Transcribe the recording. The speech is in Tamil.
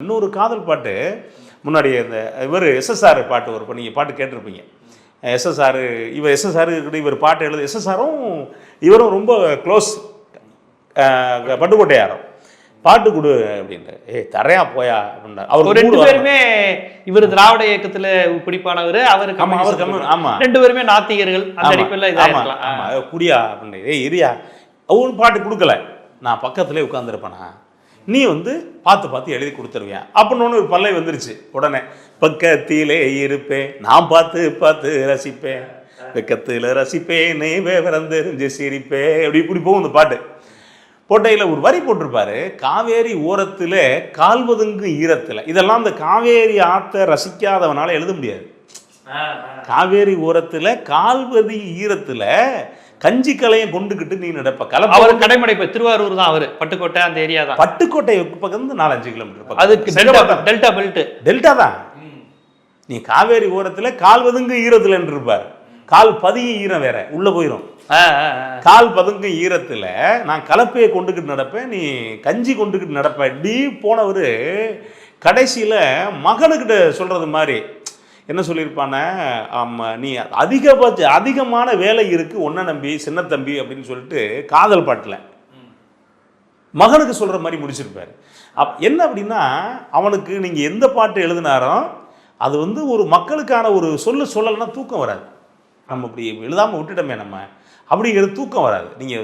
இன்னொரு காதல் பாட்டு முன்னாடி இந்த இவர் எஸ்எஸ்ஆர் பாட்டு ஒரு நீங்கள் பாட்டு கேட்டிருப்பீங்க. எஸ்எஸ்ஆர் எஸ்எஸ்ஆர் இவர் பாட்டு எழுது எஸ்எஸ்ஆரும் இவரும் ரொம்ப க்ளோஸ். பட்டுக்கோட்டையாரம் பாட்டு கொடு அப்படின்ட்டு தரையா போயா அப்படின்னா அவர் ரெண்டு பேருமே இவர் திராவிட இயக்கத்துல பிடிப்பானவர், அவருக்கு ஆமா ரெண்டு பேருமே நாத்திகர்கள். அந்த அடிப்படையில் குடியா அப்படின்னு இரியா அவன் பாட்டு கொடுக்கல, நான் பக்கத்துலேயே உட்காந்துருப்பேனா நீ பார்த்து எழுதி கொடுத்துருவேன் அப்படின்னு ஒரு பல்லை வந்துருச்சு. உடனே பக்கத்திலே இருப்பேன் நான் பார்த்து ரசிப்பேன், பக்கத்தில் ரசிப்பேன் நீ விவரம் தெரிஞ்சு சிரிப்பேன் அப்படி இப்படி போகும் இந்த பாட்டு. போட்டையில் ஒரு வரி போட்டிருப்பாரு, காவேரி ஓரத்தில் கால்வதுங்கு ஈரத்தில். இதெல்லாம் இந்த காவேரி ஆற்றை ரசிக்காதவனால எழுத முடியாது. காவேரி ஓரத்தில் கால்வதி ஈரத்தில் கஞ்சி கலையும் கொண்டுகிட்டு நீ நடப்ப கலப்பு. அவர் கடைமடை திருவாரூர் தான், அவர் பட்டுக்கோட்டை அந்த ஏரியா தான். பட்டுக்கோட்டை பக்கம் 4-5 கிலோமீட்டர். அதுக்கு டெல்டா பெல்ட். டெல்டா தான். நீ காவேரி ஓரத்துல கால் பதுங்கு ஈரத்துல இருப்பார், கால் பதிய ஈரம் வேற உள்ள போயிடும். கால் பதுங்கு ஈரத்துல நான் கலப்பையை கொண்டுகிட்டு நடப்பேன், நீ கஞ்சி கொண்டுகிட்டு நடப்ப. டி போனவரு கடைசியில மகனுக்கிட்ட சொல்றது மாதிரி என்ன சொல்லியிருப்பான, நீ அதிகமான வேலை இருக்கு ஒன்ன நம்பி சின்ன தம்பி அப்படின்னு சொல்லிட்டு காதல் பாட்டில் மகனுக்கு சொல்ற மாதிரி முடிச்சிருப்பாரு. என்ன அப்படின்னா அவனுக்கு நீங்க எந்த பாட்டு எழுதினாரோ அது ஒரு மக்களுக்கான ஒரு சொல்லலைன்னா தூக்கம் வராது. நம்ம இப்படி எழுதாம விட்டுட்டோமே நம்ம அப்படிங்கிறது தூக்கம் வராது. நீங்க